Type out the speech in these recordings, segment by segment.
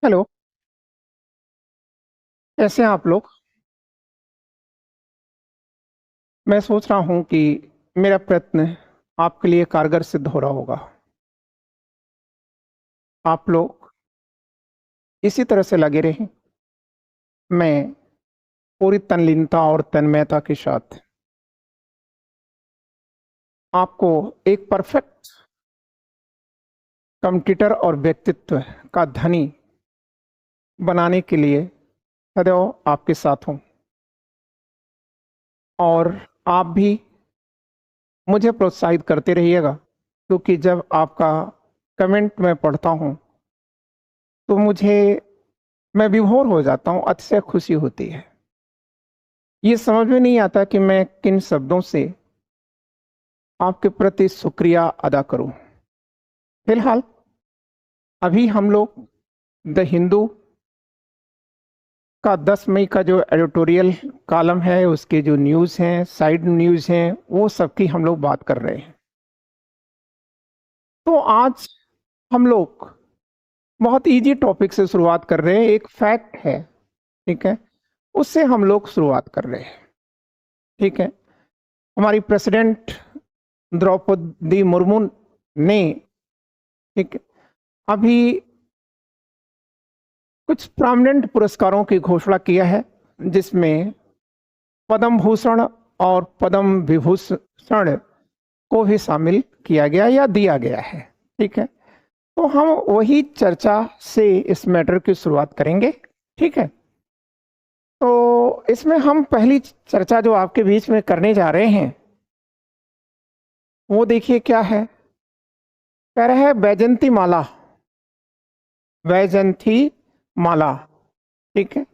Hello, कैसे हैं आप लोग? मैं सोच रहा हूँ कि मेरा प्रयत्न आपके लिए कारगर सिद्ध हो रहा होगा। आप लोग इसी तरह से लगे रहें। मैं पूरी तल्लीनता और तन्मयता के साथ आपको एक परफेक्ट कम्पटीटर और व्यक्तित्व का धनी बनाने के लिए सदैव आपके साथ हूँ। और आप भी मुझे प्रोत्साहित करते रहिएगा, क्योंकि जब आपका कमेंट मैं पढ़ता हूँ, तो मैं विभोर हो जाता हूँ, अतिशय खुशी होती है। ये समझ में नहीं आता कि मैं किन शब्दों से आपके प्रति शुक्रिया अदा करूं। फिलहाल अभी हम लोग द हिंदू का 10 मई का जो एडिटोरियल कॉलम है, उसके जो न्यूज़ हैं, साइड न्यूज़ हैं, वो सब की हम लोग बात कर रहे हैं। तो आज हम लोग बहुत इजी टॉपिक से शुरुआत कर रहे हैं। एक फैक्ट है, ठीक है, उससे हम लोग शुरुआत कर रहे हैं। ठीक है, हमारी प्रेसिडेंट द्रौपदी मुर्मू ने, ठीक है, अभी कुछ प्रोमिनेंट पुरस्कारों की घोषणा किया है, जिसमें पद्म भूषण और पद्म विभूषण को भी शामिल किया गया या दिया गया है। ठीक है, तो हम वही चर्चा से इस मैटर की शुरुआत करेंगे। ठीक है, तो इसमें हम पहली चर्चा जो आपके बीच में करने जा रहे हैं, वो देखिए क्या है। कह रहा है वैजंती माला, वैजंती माला। ठीक है,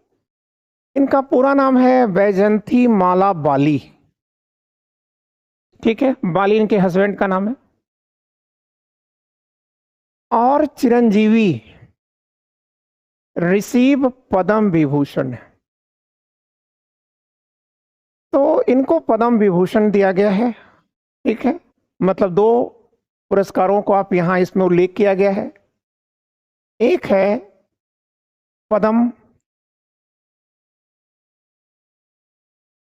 इनका पूरा नाम है वैजंती माला बाली। ठीक है, बाली इनके हस्बैंड का नाम है। और चिरंजीवी रिसीव पद्म विभूषण। तो इनको पद्म विभूषण दिया गया है। ठीक है, मतलब दो पुरस्कारों को आप यहां इसमें उल्लेख किया गया है। एक है पद्म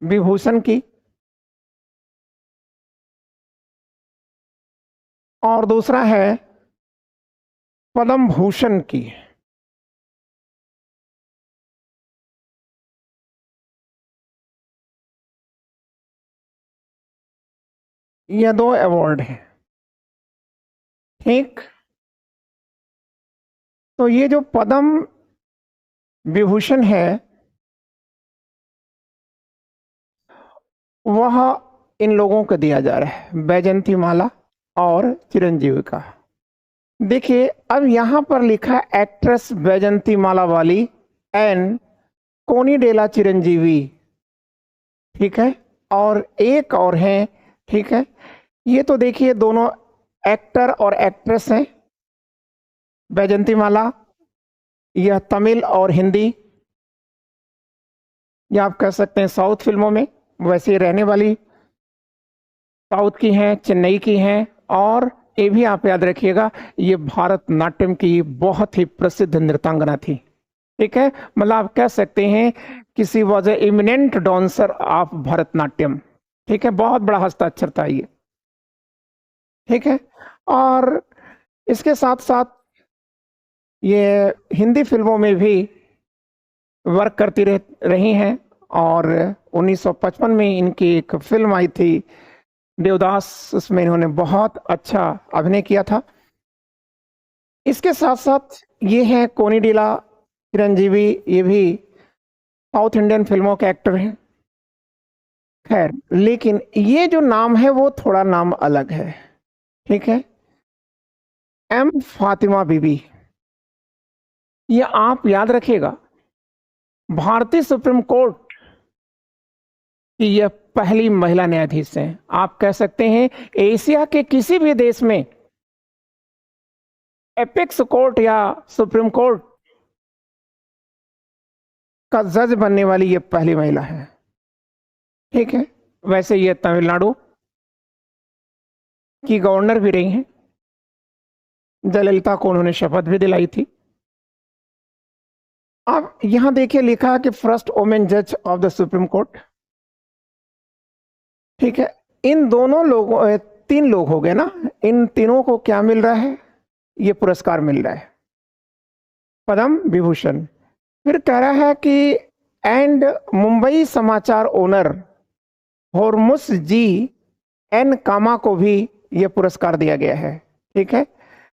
विभूषण की, और दूसरा है पद्म भूषण की। ये दो अवार्ड हैं। ठीक, तो ये जो पद्म विभूषण है, वह इन लोगों को दिया जा रहा है, वैजंती माला और चिरंजीवी का। देखिए, अब यहां पर लिखा है एक्ट्रेस वैजंती माला वाली एंड कोनी डेला चिरंजीवी। ठीक है, और एक और है। ठीक है, ये तो देखिए दोनों एक्टर और एक्ट्रेस हैं। वैजंती माला, यह तमिल और हिंदी, या आप कह सकते हैं साउथ फिल्मों में वैसे रहने वाली, साउथ की हैं, चेन्नई की हैं। और ये भी आप याद रखिएगा, ये भारतनाट्यम की बहुत ही प्रसिद्ध नृत्यांगना थी। ठीक है, मतलब आप कह सकते हैं किसी was a eminent dancer of Bharatanatyam. ठीक है, बहुत बड़ा हस्ताक्षर था ये। ठीक है, और इसके साथ साथ ये हिंदी फिल्मों में भी वर्क करती रही हैं। और 1955 में इनकी एक फिल्म आई थी देवदास, उसमें इन्होंने बहुत अच्छा अभिनय किया था। इसके साथ साथ ये हैं कोनिडीला चिरंजीवी, ये भी साउथ इंडियन फिल्मों के एक्टर हैं। खैर, लेकिन ये जो नाम है वो थोड़ा नाम अलग है। ठीक है, एम फातिमा बीबी। ये आप याद रखिएगा, भारतीय सुप्रीम कोर्ट की यह पहली महिला न्यायाधीश हैं। आप कह सकते हैं एशिया के किसी भी देश में एपेक्स कोर्ट या सुप्रीम कोर्ट का जज बनने वाली ये पहली महिला है। ठीक है, वैसे ये तमिलनाडु की गवर्नर भी रही हैं। जयललिता को उन्होंने शपथ भी दिलाई थी। अब यहां देखिए लिखा है कि फर्स्ट वोमेन जज ऑफ द सुप्रीम कोर्ट। ठीक है, इन दोनों लोगों 3 लोग हो गए ना, इन तीनों को क्या मिल रहा है? ये पुरस्कार मिल रहा है, पद्म विभूषण। फिर कह रहा है कि एंड मुंबई समाचार ओनर होर्मुस जी एन कामा को भी ये पुरस्कार दिया गया है। ठीक है,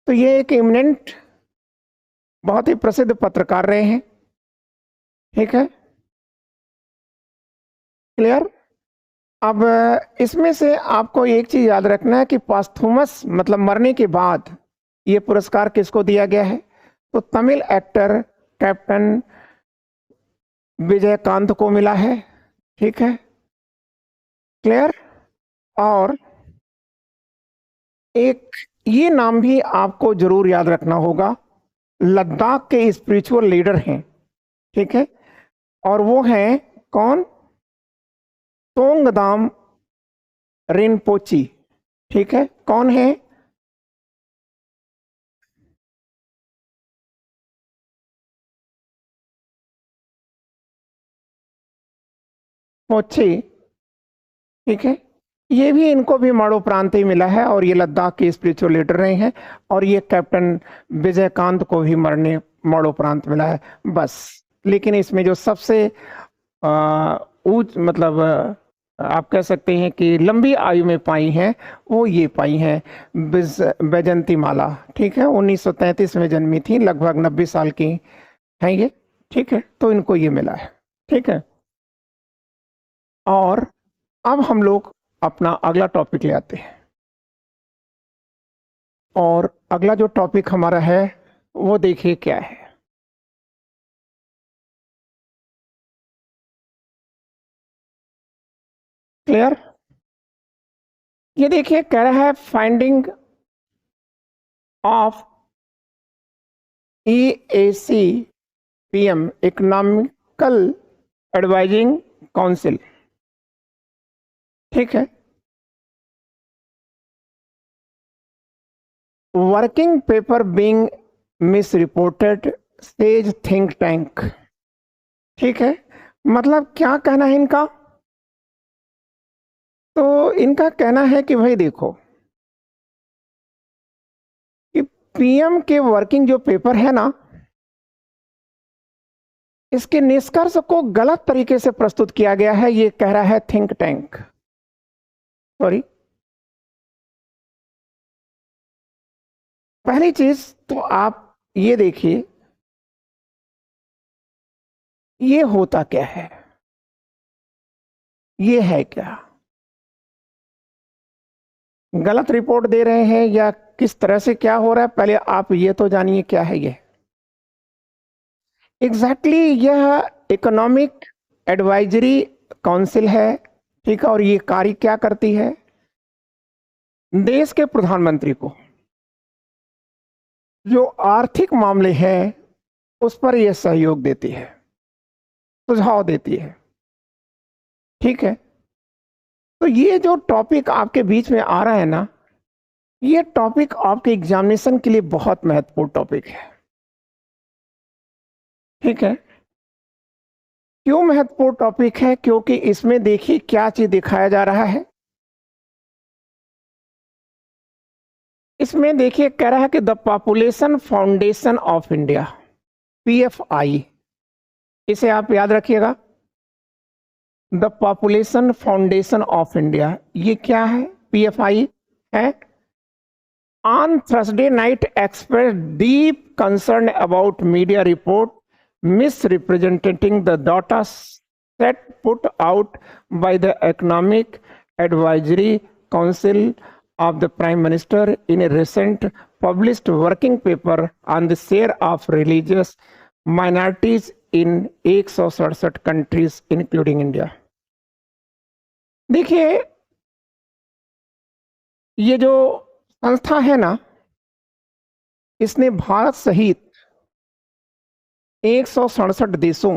तो ये एक इमिनेंट, बहुत ही प्रसिद्ध पत्रकार रहे हैं। ठीक है, क्लियर। अब इसमें से आपको एक चीज याद रखना है कि पास्थुमस मतलब मरने के बाद ये पुरस्कार किसको दिया गया है? तो तमिल एक्टर कैप्टन विजयकांत को मिला है। ठीक है, क्लियर। और एक ये नाम भी आपको जरूर याद रखना होगा, लद्दाख के स्पिरिचुअल लीडर हैं। ठीक है, और वो हैं कौन? तोंगदाम रिनपोची। ठीक है, कौन है? पोची। ठीक है, ये भी इनको भी मरणोपरांत ही मिला है और ये लद्दाख के स्पिरिचुअल लीडर रहे हैं। और ये कैप्टन विजयकांत को भी मरणोपरांत मिला है। बस, लेकिन इसमें जो सबसे ऊंच मतलब आप कह सकते हैं कि लंबी आयु में पाई हैं, वो ये पाई हैं बैजंती माला। ठीक है, 1933 में जन्मी थी, लगभग 90 साल की हैं ये। ठीक है, तो इनको ये मिला है। ठीक है, और अब हम लोग अपना अगला टॉपिक ले आते हैं। और अगला जो टॉपिक हमारा है वो देखिए क्या है। क्लियर। ये देखिए कह रहा है finding of EAC PM economical advising council. ठीक है, working paper being miss reported says think tank. ठीक है, मतलब क्या कहना है इनका? तो इनका कहना है कि भाई देखो कि PM के वर्किंग जो पेपर है ना, इसके निष्कर्ष को गलत तरीके से प्रस्तुत किया गया है, ये कह रहा है थिंक टैंक। सॉरी, पहली चीज तो आप ये देखिए ये होता क्या है, ये है क्या? गलत रिपोर्ट दे रहे हैं या किस तरह से क्या हो रहा है? पहले आप ये तो जानिए क्या है ये एग्जैक्टली यह इकोनॉमिक एडवाइजरी काउंसिल है। ठीक है, और ये कार्य क्या करती है? देश के प्रधानमंत्री को जो आर्थिक मामले हैं उस पर यह सहयोग देती है, सुझाव देती है। ठीक है, तो ये जो टॉपिक आपके बीच में आ रहा है ना, ये टॉपिक आपके एग्जामिनेशन के लिए बहुत महत्वपूर्ण टॉपिक है। ठीक है, क्यों महत्वपूर्ण टॉपिक है? क्योंकि इसमें देखिए क्या चीज दिखाया जा रहा है। इसमें देखिए कह रहा है कि the population foundation of India, PFI, इसे आप याद रखिएगा। The population foundation of India, ये क्या है? PFI है। On Thursday night express deep concern about media report misrepresenting the data set put out by the Economic Advisory Council of the Prime Minister in a recent published working paper on the share of religious minorities in 167 countries including India। देखिए ये जो संस्था है ना, इसने भारत सहित 167 देशों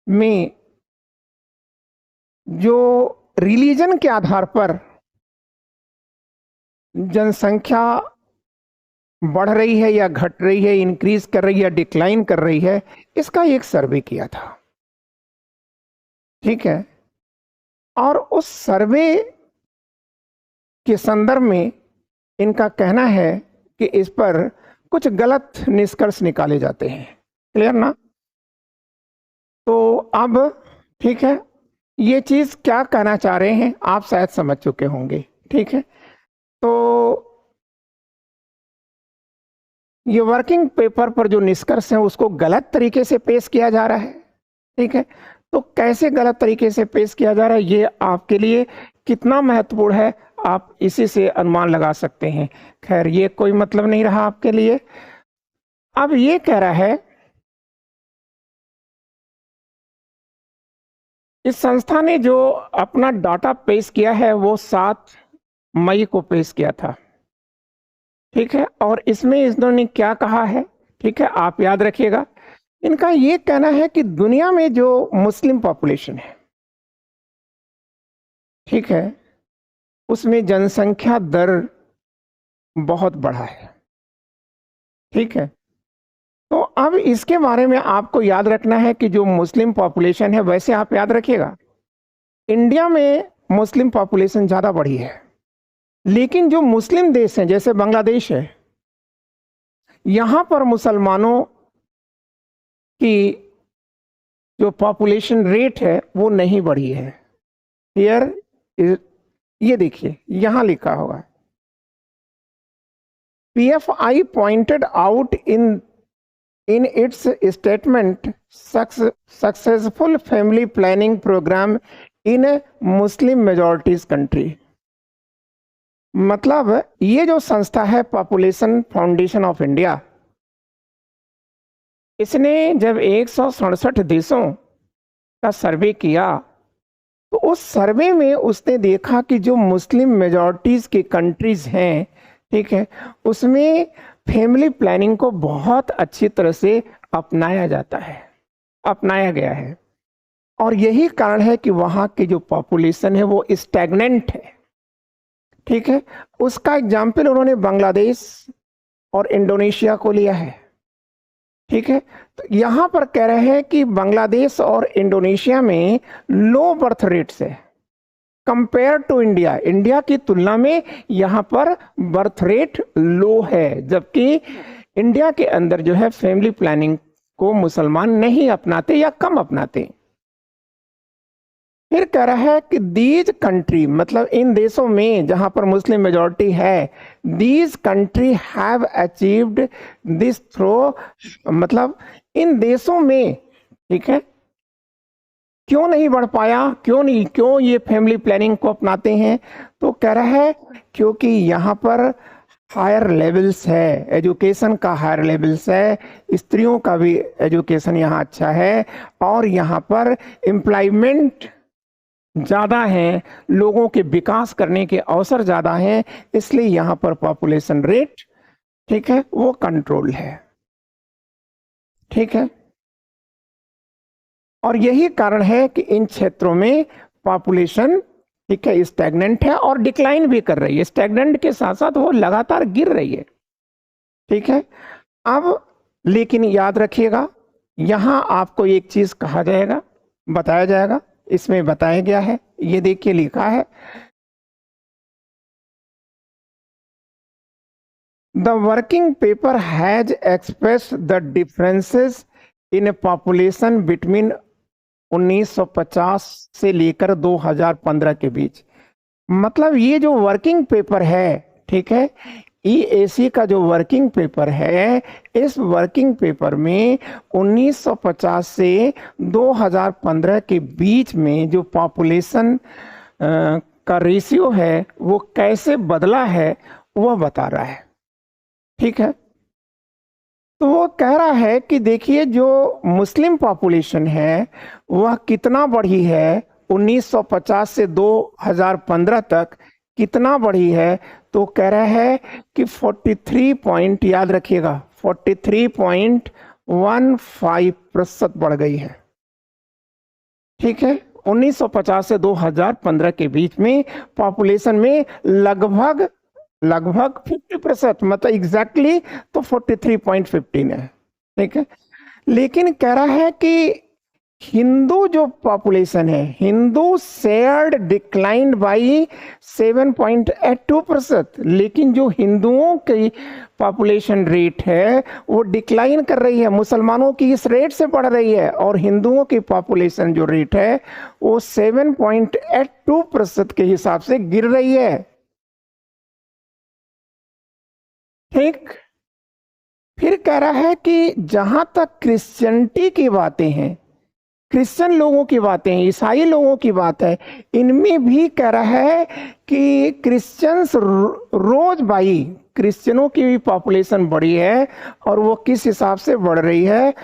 में जो रिलीजन के आधार पर जनसंख्या बढ़ रही है या घट रही है, इंक्रीज कर रही है या डिक्लाइन कर रही है, इसका एक सर्वे किया था। ठीक है, और उस सर्वे के संदर्भ में इनका कहना है कि इस पर कुछ गलत निष्कर्ष निकाले जाते हैं। क्लियर ना? तो अब ठीक है, ये चीज क्या कहना चाह रहे हैं आप शायद समझ चुके होंगे। ठीक है, तो ये वर्किंग पेपर पर जो निष्कर्ष है उसको गलत तरीके से पेश किया जा रहा है। ठीक है, तो कैसे गलत तरीके से पेश किया जा रहा है, ये आपके लिए कितना महत्वपूर्ण है आप इसी से अनुमान लगा सकते हैं। खैर, ये कोई मतलब नहीं रहा आपके लिए। अब ये कह रहा है, इस संस्था ने जो अपना डाटा पेश किया है वो 7 मई को पेश किया था। ठीक है, और इसमें इन्होंने क्या कहा है, ठीक है, आप याद रखिएगा। इनका ये कहना है कि दुनिया में जो मुस्लिम पॉपुलेशन है, ठीक है, उसमें जनसंख्या दर बहुत बढ़ा है। ठीक है, तो अब इसके बारे में आपको याद रखना है कि जो मुस्लिम पॉपुलेशन है, वैसे आप याद रखिएगा इंडिया में मुस्लिम पॉपुलेशन ज्यादा बढ़ी है, लेकिन जो मुस्लिम देश हैं जैसे बांग्लादेश है, यहां पर मुसलमानों की जो पॉपुलेशन रेट है वो नहीं बढ़ी है। हियर ये देखिए यहां लिखा होगा, PFI pointed out in its statement successful family planning program in a Muslim majorities country। मतलब ये जो संस्था है पॉपुलेशन फाउंडेशन ऑफ इंडिया, इसने जब 167 देशों का सर्वे किया तो उस सर्वे में उसने देखा कि जो मुस्लिम मेजॉरिटीज की कंट्रीज हैं, ठीक है, उसमें फैमिली प्लानिंग को बहुत अच्छी तरह से अपनाया जाता है, अपनाया गया है। और यही कारण है कि वहां की जो पॉपुलेशन है वो स्टैग्नेंट है। ठीक है, उसका एग्जाम्पल उन्होंने बांग्लादेश और इंडोनेशिया को लिया है। ठीक है, तो यहां पर कह रहे हैं कि बांग्लादेश और इंडोनेशिया में लो बर्थ रेट्स है कंपेयर टू इंडिया। इंडिया की तुलना में यहां पर बर्थ रेट लो है, जबकि इंडिया के अंदर जो है फैमिली प्लानिंग को मुसलमान नहीं अपनाते या कम अपनाते। फिर कह रहा है कि दीज कंट्री, मतलब इन देशों में जहां पर मुस्लिम मेजॉरिटी है, these country have achieved this through, मतलब इन देशों में, ठीक है, क्यों नहीं बढ़ पाया, क्यों ये फैमिली प्लानिंग को अपनाते हैं? तो कह रहा है क्योंकि यहाँ पर हायर लेवल्स है, एजुकेशन का हायर लेवल्स है, स्त्रियों का भी एजुकेशन यहाँ अच्छा है, और यहाँ पर एम्प्लॉयमेंट ज़्यादा है, लोगों के विकास करने के अवसर ज़्यादा हैं, इसलिए यहाँ पर पॉपुलेशन रेट, ठीक है, वो कंट्रोल है। ठीक है, और यही कारण है कि इन क्षेत्रों में पॉपुलेशन, ठीक है, स्टैग्नेंट है और डिक्लाइन भी कर रही है। स्टैग्नेंट के साथ साथ वो लगातार गिर रही है। ठीक है, अब लेकिन याद रखिएगा, यहां आपको एक चीज कहा जाएगा, बताया जाएगा, इसमें बताया गया है, ये देखिए लिखा है, the working paper has expressed the differences in population between 1950 से लेकर 2015 के बीच। मतलब ये जो वर्किंग पेपर है, ठीक है, EAC का जो वर्किंग पेपर है, इस वर्किंग पेपर में 1950 से 2015 के बीच में जो पॉपुलेशन का रेशियो है वो कैसे बदला है वह बता रहा है। ठीक है, तो वो कह रहा है कि देखिए जो मुस्लिम पॉपुलेशन है वह कितना बढ़ी है 1950 से 2015 तक, कितना बढ़ी है? तो कह रहा है कि 43 पॉइंट, याद रखिएगा 43.15% बढ़ गई है। ठीक है, 1950 से 2015 के बीच में पॉपुलेशन में लगभग लगभग 50%, मतलब एग्जैक्टली तो 43.15 है, ठीक है। लेकिन कह रहा है कि हिंदू जो पॉपुलेशन है, हिंदू शेयर्ड डिक्लाइंड बाई 7.82%, लेकिन जो हिंदुओं की पॉपुलेशन रेट है वो डिक्लाइन कर रही है, मुसलमानों की इस रेट से बढ़ रही है, और हिंदुओं की पॉपुलेशन जो रेट है वो 7.82% के हिसाब से गिर रही है, ठीक। फिर कह रहा है कि जहां तक क्रिश्चियनिटी की बातें हैं, क्रिश्चियन लोगों की बातें हैं, ईसाई लोगों की बात है, इनमें भी कह रहा है कि क्रिश्चियंस रोज बाई क्रिश्चियनों की भी पॉपुलेशन बढ़ी है, और वो किस हिसाब से बढ़ रही है,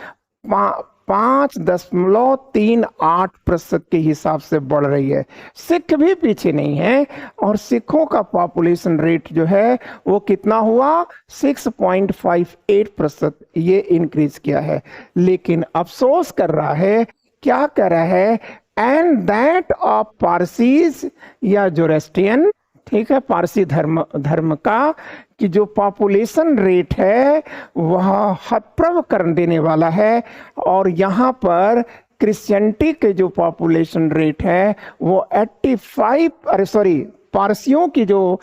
5.38% के हिसाब से बढ़ रही है। सिख भी पीछे नहीं है, और सिखों का पॉपुलेशन रेट जो है वो कितना हुआ, 6.58%, ये इंक्रीज किया है। लेकिन अफसोस कर रहा है, क्या कर रहा है, एंड दैट ऑफ पारसीज या जोरेस्ट्रियन, ठीक है, पारसी धर्म का कि जो पॉपुलेशन रेट है वह हतप्रभ कर देने वाला है, और यहाँ पर क्रिश्चियनिटी के जो पॉपुलेशन रेट है वो 85, अरे सॉरी, पारसियों की जो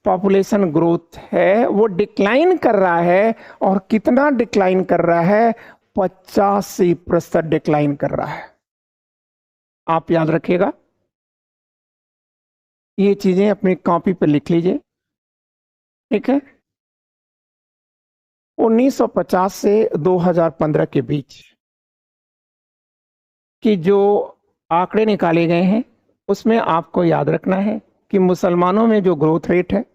पॉपुलेशन ग्रोथ है वो डिक्लाइन कर रहा है, और कितना डिक्लाइन कर रहा है, 85% डिक्लाइन कर रहा है। आप याद रखिएगा, ये चीजें अपनी कॉपी पर लिख लीजिए, ठीक है। 1950 से 2015 के बीच की जो आंकड़े निकाले गए हैं उसमें आपको याद रखना है कि मुसलमानों में जो ग्रोथ रेट है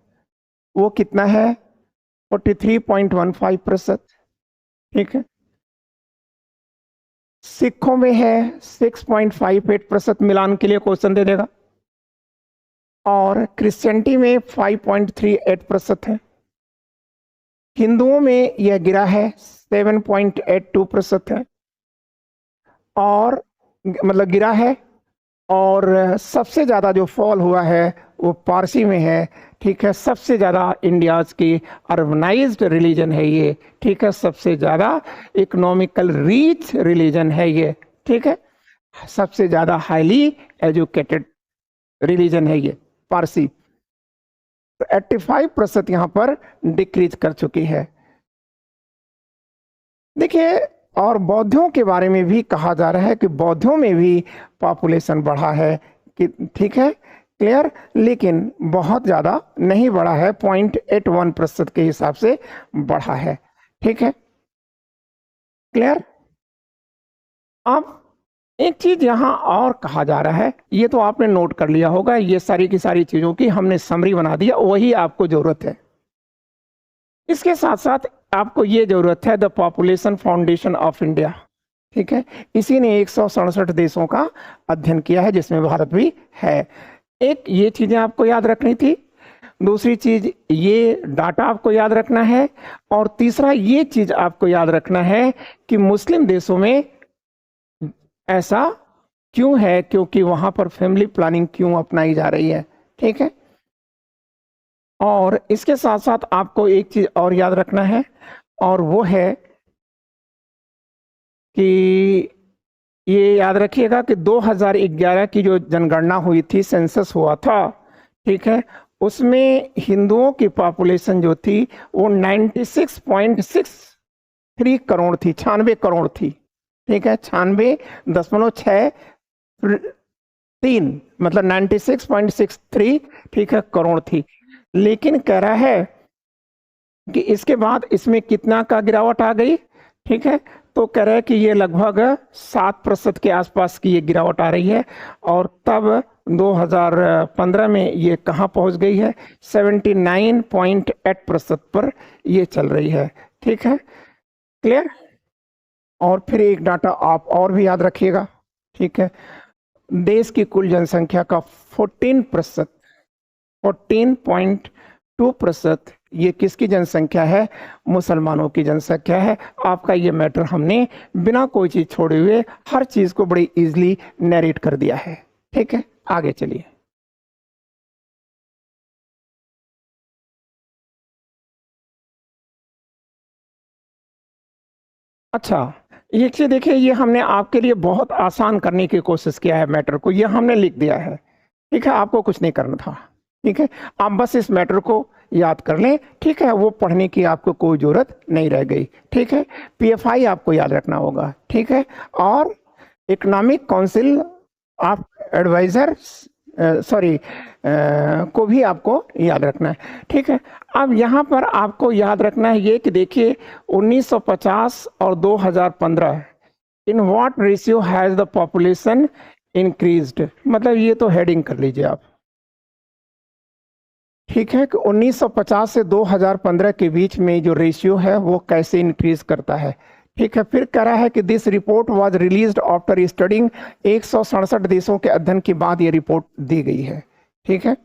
वो कितना है, 43.15%, ठीक है। सिखों में है 6.58%, मिलान के लिए क्वेश्चन दे देगा, और क्रिश्चियनिटी में 5.38% है। हिंदुओं में यह गिरा है 7.82% है, और मतलब गिरा है, और सबसे ज्यादा जो फॉल हुआ है वो पारसी में है, ठीक है। सबसे ज्यादा इंडियाज की अर्बनाइज्ड रिलीजन है ये, ठीक है। सबसे ज्यादा इकोनॉमिकल रीच रिलीजन है ये, ठीक है। सबसे ज्यादा हाईली एजुकेटेड रिलीजन है ये पारसी। तो 85% यहाँ पर डिक्रीज कर चुकी है। देखिए, और बौद्धों के बारे में भी कहा जा रहा है कि बौद्धों में भी पॉपुलेशन बढ़ा है, कि ठीक है, क्लियर, लेकिन बहुत ज़्यादा नहीं बढ़ा है, 0.81% के हिसाब से बढ़ा है, ठीक है, क्लियर। अब एक चीज यहाँ और कहा जा रहा है, ये तो आपने नोट कर लिया होगा, ये सारी की सारी चीजों की हमने समरी बना दिया, वही आपको जरूरत है। इसके साथ साथ आपको ये जरूरत है, the population foundation of India, ठीक है। इसी ने 167 देशों का अध्ययन किया है, जिसमें भारत भी है। एक ये चीजें आपको याद रखनी थी, दूसरी चीज ये डाटा आपको याद रखना है, और तीसरा ये चीज आपको याद रखना है कि मुस्लिम देशों में ऐसा क्यों है, क्योंकि वहां पर फैमिली प्लानिंग क्यों अपनाई जा रही है, ठीक है। और इसके साथ साथ आपको एक चीज और याद रखना है, और वो है कि ये याद रखिएगा कि 2011 की जो जनगणना हुई थी, सेंसस हुआ था, ठीक है, उसमें हिंदुओं की पॉपुलेशन जो थी वो 96.63 करोड़ थी, 96 करोड़ थी, ठीक है, 96.63, मतलब 96.63, ठीक है, करोड़ थी। लेकिन कह रहा है कि इसके बाद इसमें कितना का गिरावट आ गई, ठीक है, तो कह रहा है कि ये लगभग 7% के आसपास की ये गिरावट आ रही है, और तब 2015 में ये कहाँ पहुंच गई है, 79.8% पर ये चल रही है, ठीक है, क्लियर। और फिर एक डाटा आप और भी याद रखिएगा, ठीक है, देश की कुल जनसंख्या का 14%, 14.2% ये किसकी जनसंख्या है, मुसलमानों की जनसंख्या है। आपका ये मैटर हमने बिना कोई चीज छोड़े हुए हर चीज को बड़ी इजीली नरेट कर दिया है, ठीक है। आगे चलिए। अच्छा, ये चीज़ देखिए, ये हमने आपके लिए बहुत आसान करने की कोशिश किया है मैटर को, ये हमने लिख दिया है, ठीक है? आपको कुछ नहीं करना था, ठीक है? आप बस इस मैटर को याद कर लें, ठीक है? वो पढ़ने की आपको कोई ज़रूरत नहीं रह गई, ठीक है? पीएफआई आपको याद रखना होगा, ठीक है? और economic council of advisers sorry को भी आपको याद रखना है, ठीक है? अब यहाँ पर आपको याद रखना है ये कि देखिए 1950 और 2015 in what ratio has the population increased, मतलब ये तो हेडिंग कर लीजिए आप, ठीक है? कि 1950 से 2015 के बीच में जो रेशियो है वो कैसे इंक्रीज करता है, ठीक है? फिर कह रहा है कि this report was released after studying 167 देशों के अध्ययन के बाद ये रिपोर्ट दी गई है, ठीक है?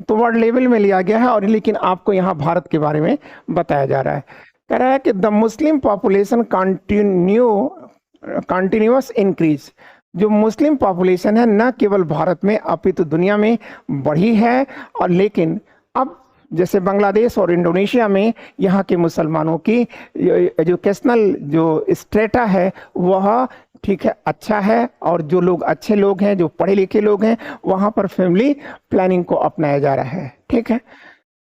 तो वर्ल्ड लेवल में लिया गया है और लेकिन आपको यहाँ भारत के बारे में बताया जा रहा है। कह रहा है कि the Muslim population continuous increase, जो मुस्लिम पॉपुलेशन है न केवल भारत में अपितु दुनिया में बढ़ी है, और लेकिन अब जैसे बांग्लादेश और इंडोनेशिया में यहाँ के मुसलमानों की एजुकेशनल जो स्टेटा है वह ठीक है अच्छा है, और जो लोग अच्छे लोग हैं, जो पढ़े लिखे लोग हैं, वहाँ पर फैमिली प्लानिंग को अपनाया जा रहा है, ठीक है?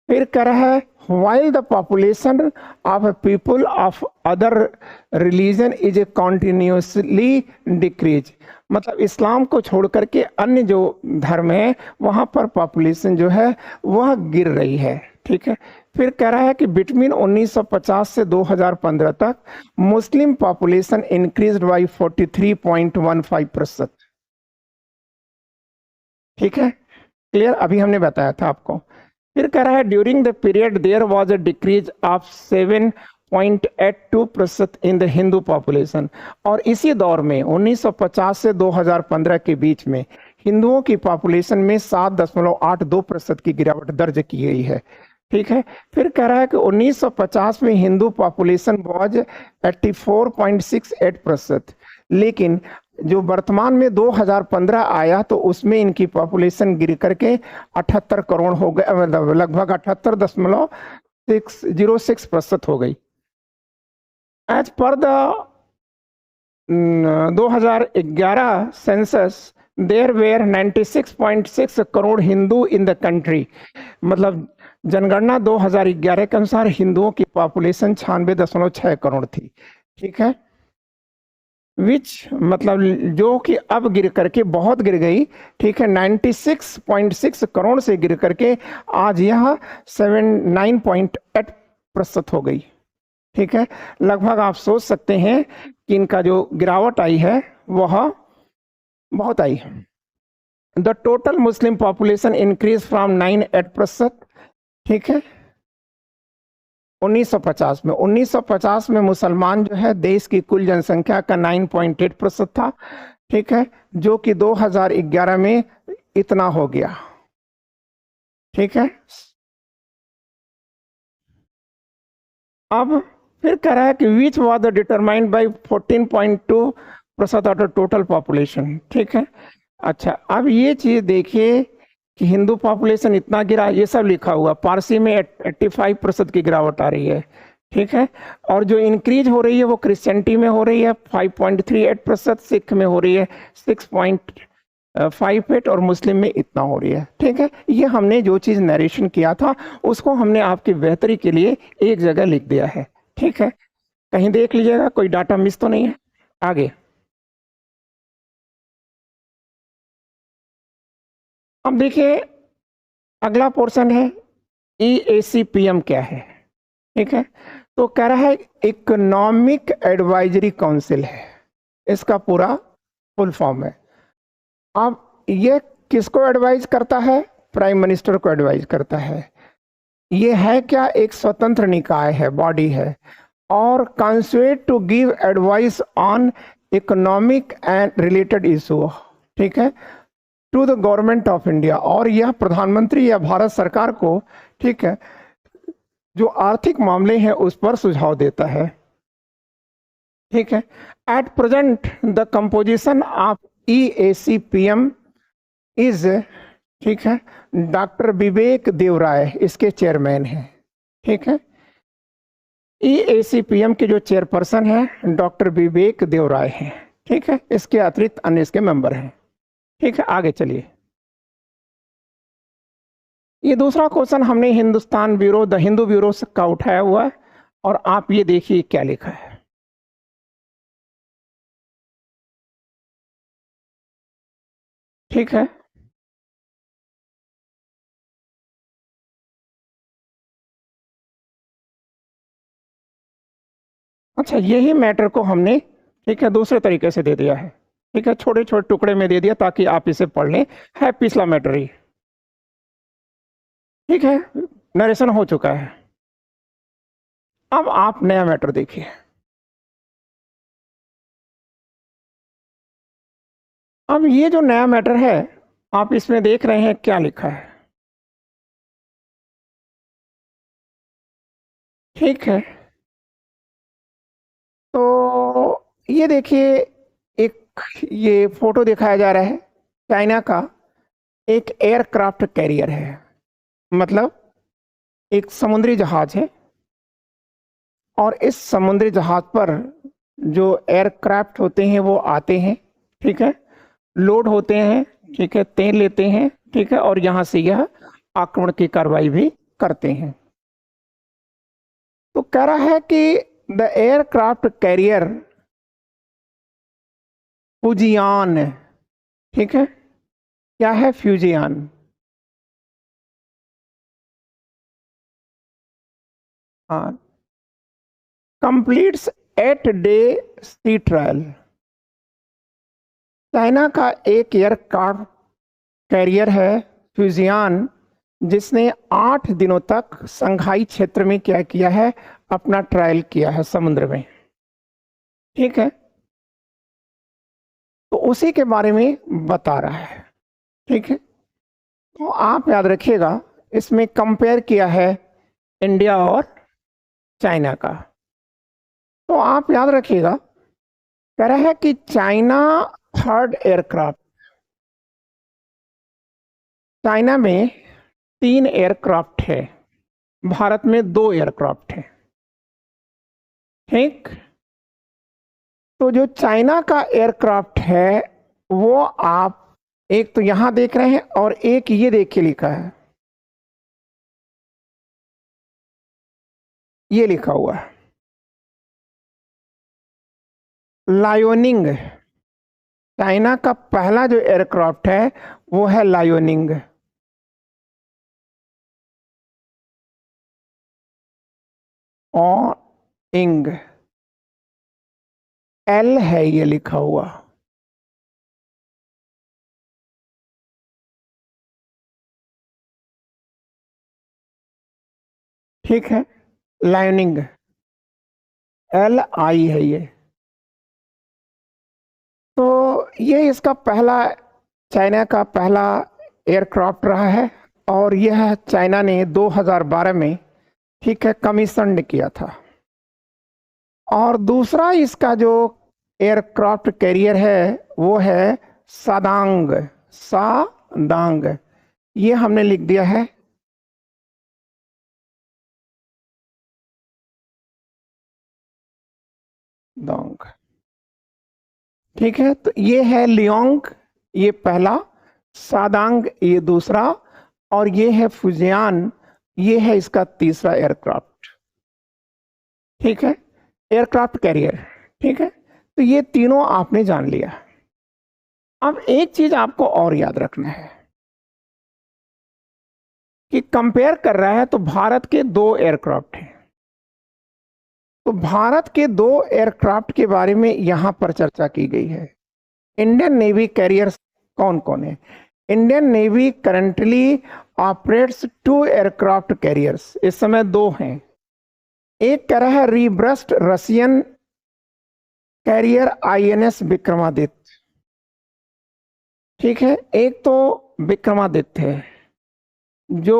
फिर कह रहा है while the population of people of other religion is a continuously decrease, मतलब इस्लाम को छोड़ करके अन्य जो धर्म है वहाँ पर पॉपुलेशन जो है वह गिर रही है, ठीक है? फिर कह रहा है कि बिटवीन 1950 से 2015 तक मुस्लिम पॉपुलेशन इंक्रीज्ड बाई 43.15%, ठीक है? क्लियर? अभी हमने बताया था आपको। फिर कह रहा है during the period there was a decrease of 7.82% in the Hindu population, और इसी दौर में 1950 से 2015 के बीच में हिंदुओं की पॉपुलेशन में 7.82% की गिरावट दर्ज की गई है, ठीक है? फिर कह रहा है कि 1950 में हिंदू पॉपुलेशन वाज 84.68%, लेकिन जो वर्तमान में 2015 आया तो उसमें इनकी पॉपुलेशन गिर करके 78 करोड़ हो गए, मतलब लगभग 78.606% हो गई। As per the 2011 census there were 96.6 crore Hindu in the country, मतलब जनगणना 2011 के अनुसार हिंदुओं की पॉपुलेशन 96.6 करोड़ थी, ठीक है? विच मतलब जो कि अब गिर करके बहुत गिर गई, ठीक है? 96.6 करोड़ से गिर करके आज यह 79.8% हो गई, ठीक है? लगभग आप सोच सकते हैं कि इनका जो गिरावट आई है वह बहुत आई है। The total Muslim population increase from 98%, ठीक है? 1950 में मुसलमान जो है देश की कुल जनसंख्या का 9.8% था, ठीक है? जो कि 2011 में इतना हो गया, ठीक है? अब फिर कह रहा है कि which was determined by 14.2% of the total population, ठीक है? अच्छा, अब ये चीज देखिए कि हिंदू पॉपुलेशन इतना गिरा, ये सब लिखा हुआ, पारसी में 85% की गिरावट आ रही है, ठीक है? और जो इंक्रीज हो रही है वो क्रिश्चियनिटी में हो रही है 5.38%, सिख में हो रही है 6.58 और मुस्लिम में इतना हो रही है, ठीक है? ये हमने जो चीज़ नरेशन किया था उसको हमने आपकी बेहतरी के लिए एक जगह लिख दिया है, ठीक है? कहीं देख लीजिएगा कोई डाटा मिस तो नहीं है। आगे अब देखिए, अगला पोर्शन है EACPM क्या है, ठीक है? तो कह रहा है इकोनॉमिक एडवाइजरी काउंसिल है, इसका पूरा फुल फॉर्म है। अब ये किसको एडवाइज करता है? प्राइम मिनिस्टर को एडवाइज करता है। ये है क्या? एक स्वतंत्र निकाय है, बॉडी है, और constituted to give advice on economic and related issue, ठीक है, to the government of India, और यह प्रधानमंत्री या भारत सरकार को, ठीक है, जो आर्थिक मामले हैं उस पर सुझाव देता है, ठीक है? At present the composition of EACPM is, ठीक है, डॉक्टर विवेक देवराय इसके चेयरमैन हैं, ठीक है? EACPM के जो चेयरपर्सन हैं डॉक्टर विवेक देवराय हैं। ठीक है, इसके अतिरिक्त अन्य इसके मेंबर हैं। ठीक है, आगे चलिए। ये दूसरा क्वेश्चन हमने Hindustan bureau, the Hindu bureau का उठाया हुआ है, और आप ये देखिए क्या लिखा है। ठीक है, अच्छा, यही मैटर को हमने, ठीक है, दूसरे तरीके से दे दिया है। ठीक है, छोटे छोटे टुकड़े में दे दिया ताकि आप इसे पढ़ लें। है पिछला मैटर ही। ठीक है, नरेशन हो चुका है। अब आप नया मैटर देखिए। अब ये जो नया मैटर है, आप इसमें देख रहे हैं क्या लिखा है। ठीक है, तो ये देखिए, एक ये फोटो दिखाया जा रहा है। चाइना का एक एयरक्राफ्ट कैरियर है, मतलब एक समुद्री जहाज है, और इस समुद्री जहाज पर जो एयरक्राफ्ट होते हैं वो आते हैं। ठीक है, लोड होते हैं। ठीक है, तेल लेते हैं। ठीक है, और यहां से यह आक्रमण की कार्रवाई भी करते हैं। तो कह रहा है कि द एयरक्राफ्ट कैरियर फ्यूजियान। ठीक है, क्या है फ्यूजियान? हाँ, कंप्लीट्स 8 डे सी ट्रायल। चाइना का एक एयरक्राफ्ट कैरियर है फ्यूजियान, जिसने 8 दिनों तक संघाई क्षेत्र में क्या किया है, अपना ट्रायल किया है समुद्र में। ठीक है, तो उसी के बारे में बता रहा है। ठीक है, तो आप याद रखिएगा, इसमें कंपेयर किया है इंडिया और चाइना का। तो आप याद रखिएगा, कह रहा है कि चाइना थर्ड एयरक्राफ्ट, चाइना में 3 एयरक्राफ्ट है, भारत में 2 एयरक्राफ्ट है। ठीक, तो जो चाइना का एयरक्राफ्ट है वो आप एक तो यहां देख रहे हैं, और एक ये देखिए लिखा है, ये लिखा हुआ है लायोनिंग। चाइना का पहला जो एयरक्राफ्ट है वो है लायोनिंग। और इंग, एल है ये लिखा हुआ। ठीक है, लायोनिंग, LI है ये। तो ये इसका पहला, चाइना का पहला एयरक्राफ्ट रहा है, और यह चाइना ने 2012 में, ठीक है, कमीशन किया था। और दूसरा इसका जो एयरक्राफ्ट कैरियर है वो है सादांग। सादांग, ये हमने लिख दिया है। दोंग, ठीक है, तो ये है लियोंग, ये पहला, सादांग ये दूसरा, और ये है फुजियान, ये है इसका तीसरा एयरक्राफ्ट। ठीक है, एयरक्राफ्ट कैरियर। ठीक है, तो ये तीनों आपने जान लिया। अब एक चीज आपको और याद रखना है कि कंपेयर कर रहा है, तो भारत के 2 एयरक्राफ्ट हैं। तो भारत के 2 एयरक्राफ्ट के बारे में यहां पर चर्चा की गई है। इंडियन नेवी कैरियर्स कौन कौन है? Indian navy currently operates 2 aircraft carriers, इस समय 2 हैं। एक कह रहा है रीब्रस्ट रशियन कैरियर INS विक्रमादित्य। ठीक है, एक तो विक्रमादित्य है जो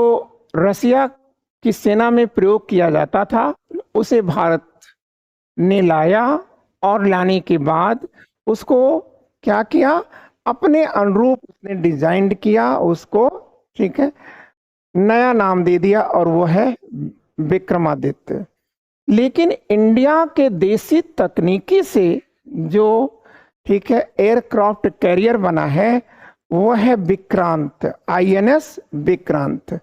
रसिया की सेना में प्रयोग किया जाता था, उसे भारत ने लाया, और लाने के बाद उसको क्या किया, अपने अनुरूप उसने डिजाइन किया उसको। ठीक है, नया नाम दे दिया, और वो है विक्रमादित्य। लेकिन इंडिया के देसी तकनीकी से जो ठीक है एयरक्राफ्ट कैरियर बना है वो है विक्रांत, INS विक्रांत,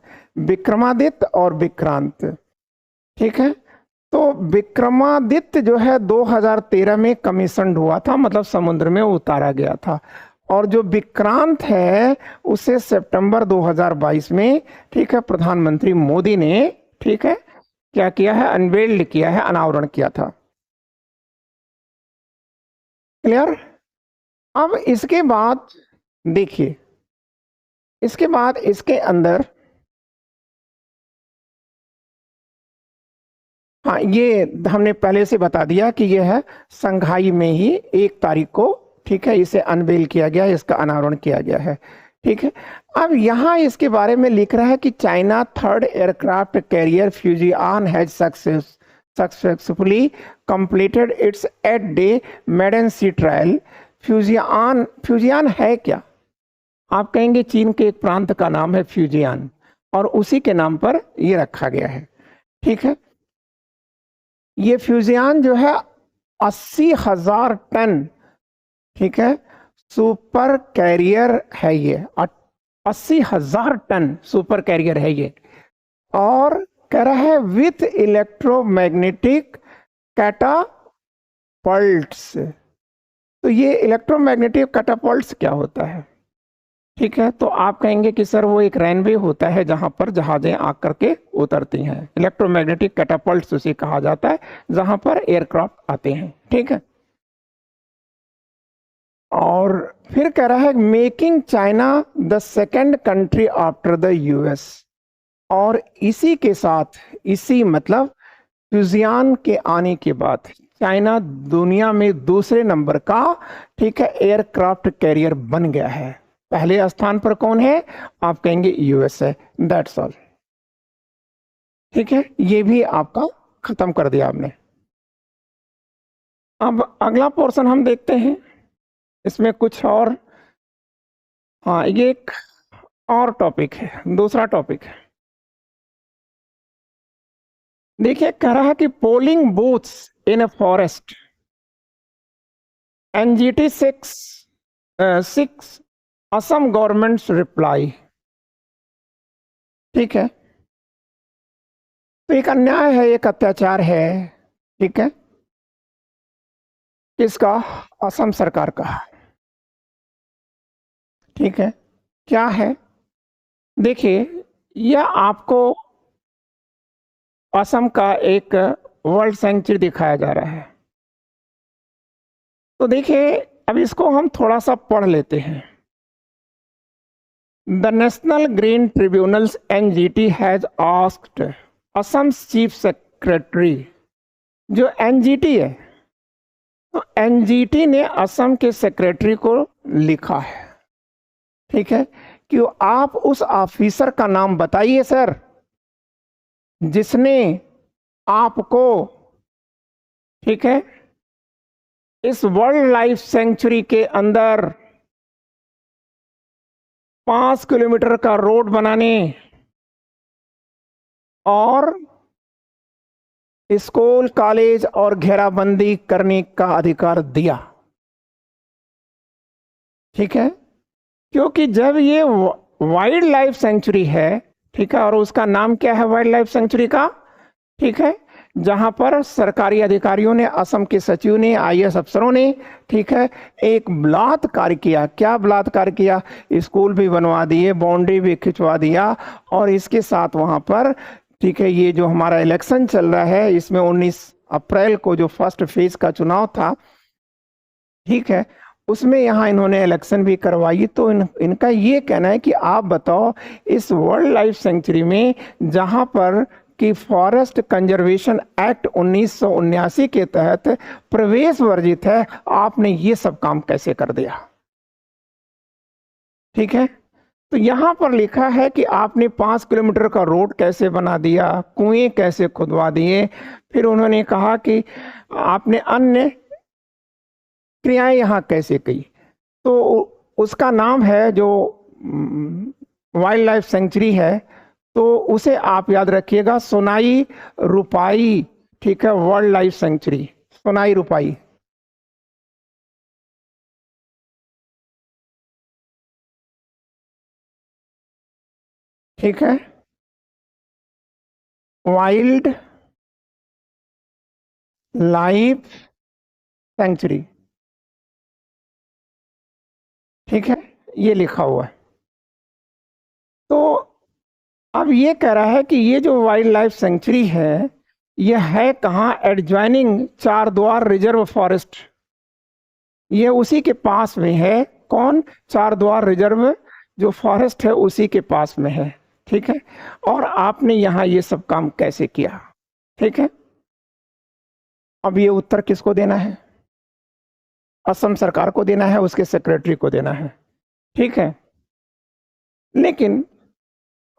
विक्रमादित्य और विक्रांत। ठीक है, तो विक्रमादित्य जो है 2013 में कमीशन हुआ था, मतलब समुद्र में उतारा गया था, और जो विक्रांत है उसे सितंबर 2022 में ठीक है प्रधानमंत्री मोदी ने ठीक है क्या किया है, अनवेल्ड किया है, अनावरण किया था। क्लियर। अब इसके बाद देखिए, इसके बाद इसके अंदर हाँ, ये हमने पहले से बता दिया कि ये है संघाई में ही 1 तारीख को ठीक है इसे अनवेल किया गया, इसका अनावरण किया गया है। ठीक है, अब यहाँ इसके बारे में लिख रहा है कि China third aircraft carrier Fujian has successfully completed its 8-day maiden sea trial. Fujian है क्या? आप कहेंगे चीन के एक प्रांत का नाम है फ्यूजियान, और उसी के नाम पर ये रखा गया है। ठीक है, ये फ्यूजियान जो है 80,000 टन ठीक है सुपर कैरियर है, ये 80,000 टन सुपर कैरियर है ये, और कह रहा है विथ इलेक्ट्रोमैग्नेटिक कैटापल्ट्स। तो ये इलेक्ट्रोमैग्नेटिक कैटापल्ट्स क्या होता है? ठीक है, तो आप कहेंगे कि सर वो एक रनवे होता है जहां पर जहाजें आकर के उतरती हैं, इलेक्ट्रोमैग्नेटिक कैटापल्ट्स उसे कहा जाता है जहां पर एयरक्राफ्ट आते हैं। ठीक है, और फिर कह रहा है making China the second country after the US, और इसी के साथ इसी मतलब फ्यूजियान के आने के बाद चाइना दुनिया में दूसरे नंबर का ठीक है एयरक्राफ्ट कैरियर बन गया है। पहले स्थान पर कौन है? आप कहेंगे US है। That's all. ठीक है, ये भी आपका खत्म कर दिया आपने। अब अगला पोर्शन हम देखते हैं, इसमें कुछ और, हाँ ये एक और टॉपिक है, दूसरा टॉपिक है। देखिए, कह रहा है कि polling booths in a forest, NGT 6 Assam governments reply. ठीक है, तो एक अन्याय है, एक अत्याचार है। ठीक है, किसका? असम सरकार का। ठीक है, क्या है? देखिए, यह आपको असम का एक वर्ल्ड सेंचुरी दिखाया जा रहा है। तो देखिए, अब इसको हम थोड़ा सा पढ़ लेते हैं। The National green tribunals NGT has asked Assam chief secretary, जो NGT है, तो NGT ने असम के सेक्रेटरी को लिखा है ठीक है कि आप उस ऑफिसर का नाम बताइए सर जिसने आपको ठीक है इस वर्ल्ड लाइफ सेंचुरी के अंदर 5 किलोमीटर का रोड बनाने और स्कूल कॉलेज और घेराबंदी करने का अधिकार दिया। ठीक है, क्योंकि जब ये वाइल्ड लाइफ सेंचुरी है ठीक है, और उसका नाम क्या है वाइल्ड लाइफ सेंचुरी का, ठीक है, जहां पर सरकारी अधिकारियों ने, असम के सचिव ने, IAS अफसरों ने ठीक है एक बलात्कार किया। क्या बलात्कार किया? स्कूल भी बनवा दिए, बाउंड्री भी खिंचवा दिया, और इसके साथ वहां पर ठीक है ये जो हमारा इलेक्शन चल रहा है इसमें 19 अप्रैल को जो फर्स्ट फेज का चुनाव था ठीक है, उसमें यहाँ इन्होंने इलेक्शन भी करवाई। तो इनका ये कहना है कि आप बताओ इस वर्ल्ड लाइफ सेंचुरी में जहां पर कि फॉरेस्ट कंजर्वेशन एक्ट 1979 के तहत प्रवेश वर्जित है, आपने ये सब काम कैसे कर दिया? ठीक है, तो यहां पर लिखा है कि आपने 5 किलोमीटर का रोड कैसे बना दिया, कुएं कैसे खुदवा दिए, फिर उन्होंने कहा कि आपने अन्य क्रियाएं यहां कैसे की। तो उसका नाम है जो वाइल्ड लाइफ सेंचुरी है, तो उसे आप याद रखिएगा सोनाई रुपाई ठीक है, वर्ल्ड लाइफ सेंचुरी, सोनाई रुपाई। ठीक है, वाइल्ड लाइफ सेंचुरी। ठीक है, ये लिखा हुआ है। तो अब ये कह रहा है कि ये जो वाइल्ड लाइफ सेंचुरी है, ये है कहाँ? एडजॉइनिंग चार द्वार रिजर्व फॉरेस्ट, ये उसी के पास में है। कौन? चार द्वार रिजर्व जो फॉरेस्ट है उसी के पास में है। ठीक है, और आपने यहाँ ये सब काम कैसे किया? ठीक है, अब ये उत्तर किसको देना है? असम सरकार को देना है, उसके सेक्रेटरी को देना है। ठीक है, लेकिन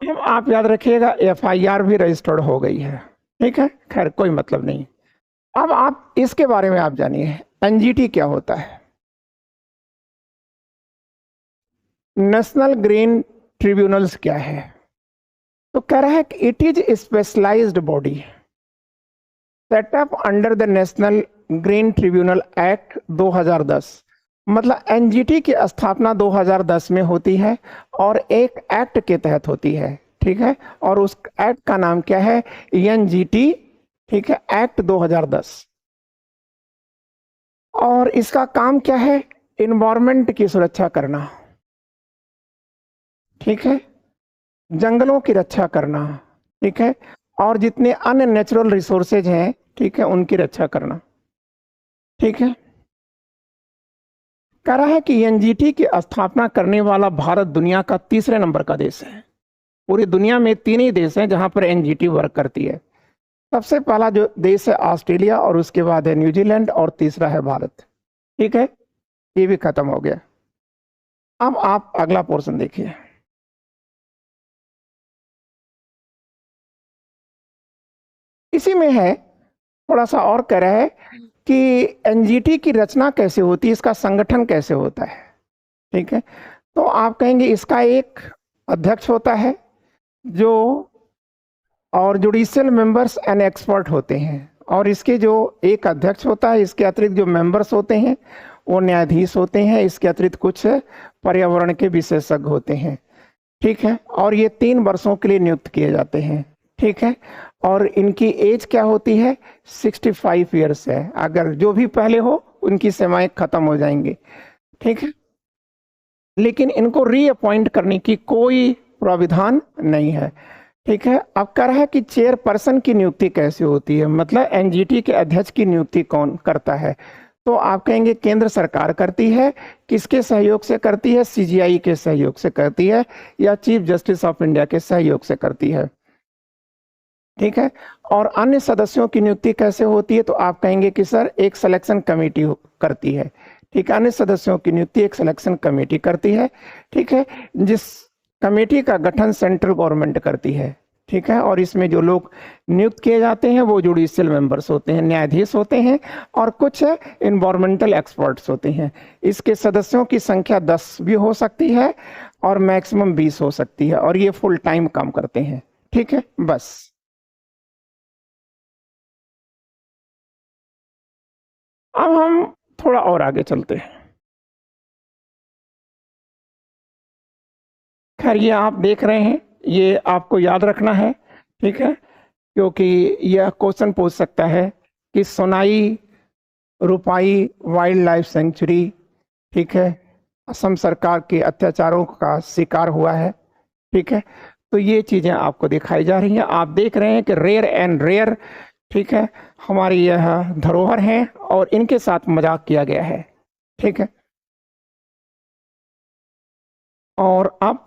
अब आप याद रखिएगा एफआईआर भी रजिस्टर्ड हो गई है। ठीक है, खैर कोई मतलब नहीं। अब आप इसके बारे में आप जानिए, एनजीटी क्या होता है? नेशनल ग्रीन ट्रिब्यूनल्स क्या है? तो कह रहा है कि it is specialized body setup under the National Green Tribunal Act 2010। मतलब एनजीटी की स्थापना 2010 में होती है और एक एक्ट के तहत होती है। ठीक है, और उस एक्ट का नाम क्या है? एनजीटी। ठीक है, एक्ट 2010। और इसका काम क्या है? इन्वायरमेंट की सुरक्षा करना। ठीक है, जंगलों की रक्षा करना। ठीक है, और जितने अन्य नेचुरल रिसोर्सेज हैं, ठीक है, उनकी रक्षा करना। ठीक है, कह रहा है कि एनजीटी की स्थापना करने वाला भारत दुनिया का तीसरे नंबर का देश है। पूरी दुनिया में तीन ही देश हैं जहां पर एनजीटी वर्क करती है। सबसे पहला जो देश है ऑस्ट्रेलिया, और उसके बाद है न्यूजीलैंड, और तीसरा है भारत। ठीक है, ये भी खत्म हो गया। अब आप अगला पोर्शन देखिए। इसी में है, थोड़ा सा और कह रहा है कि एनजीटी की रचना कैसे होती है, इसका संगठन कैसे होता है। ठीक है, तो आप कहेंगे इसका एक अध्यक्ष होता है जो, और जुडिशियल मेंबर्स एंड एक्सपर्ट होते हैं। और इसके जो एक अध्यक्ष होता है, इसके अतिरिक्त जो मेंबर्स होते हैं वो न्यायाधीश होते हैं। इसके अतिरिक्त कुछ पर्यावरण के विशेषज्ञ होते हैं। ठीक है, और ये 3 वर्षों के लिए नियुक्त किए जाते हैं। ठीक है, और इनकी एज क्या होती है? 65 ईयर्स है। अगर जो भी पहले हो उनकी सेवाएं खत्म हो जाएंगी। ठीक है, लेकिन इनको रीअपॉइंट करने की कोई प्राविधान नहीं है। ठीक है, अब कह रहा है कि चेयरपर्सन की नियुक्ति कैसे होती है, मतलब एनजीटी के अध्यक्ष की नियुक्ति कौन करता है? तो आप कहेंगे केंद्र सरकार करती है। किसके सहयोग से करती है? सीजीआई के सहयोग से करती है, या चीफ जस्टिस ऑफ इंडिया के सहयोग से करती है। ठीक है, और अन्य सदस्यों की नियुक्ति कैसे होती है? तो आप कहेंगे कि सर एक सिलेक्शन कमेटी करती है। ठीक है, अन्य सदस्यों की नियुक्ति एक सिलेक्शन कमेटी करती है। ठीक है, जिस कमेटी का गठन सेंट्रल गवर्नमेंट करती है। ठीक है, और इसमें जो लोग नियुक्त किए जाते हैं वो जुडिशियल मेंबर्स होते हैं, न्यायाधीश होते हैं, और कुछ इन्वायरमेंटल एक्सपर्ट्स होते हैं। इसके सदस्यों की संख्या 10 भी हो सकती है और मैक्सिमम 20 हो सकती है, और ये फुल टाइम काम करते हैं। ठीक है, बस। अब हम थोड़ा और आगे चलते हैं। खैर ये आप देख रहे हैं, ये आपको याद रखना है। ठीक है, क्योंकि यह क्वेश्चन पूछ सकता है कि सोनाई रुपाई वाइल्ड लाइफ सेंचुरी, ठीक है, असम सरकार के अत्याचारों का शिकार हुआ है। ठीक है, तो ये चीजें आपको दिखाई जा रही हैं। आप देख रहे हैं कि रेयर एंड रेयर, ठीक है, हमारी यह धरोहर है और इनके साथ मजाक किया गया है। ठीक है, और अब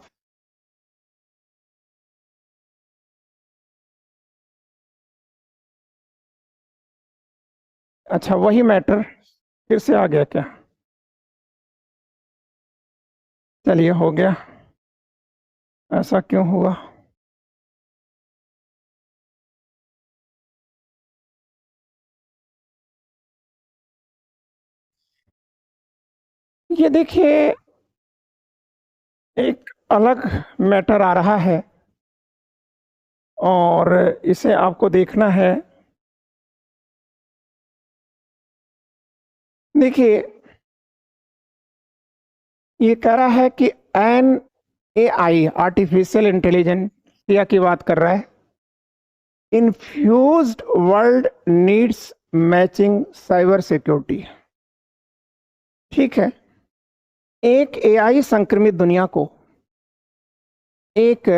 अच्छा, वही मैटर फिर से आ गया क्या? चलिए, हो गया। ऐसा क्यों हुआ? ये देखिए, एक अलग मैटर आ रहा है और इसे आपको देखना है। देखिए, ये कह रहा है कि एन एआई आर्टिफिशियल इंटेलिजेंस की बात कर रहा है। Infused world needs matching cyber security. ठीक है, एक एआई संक्रमित दुनिया को, एक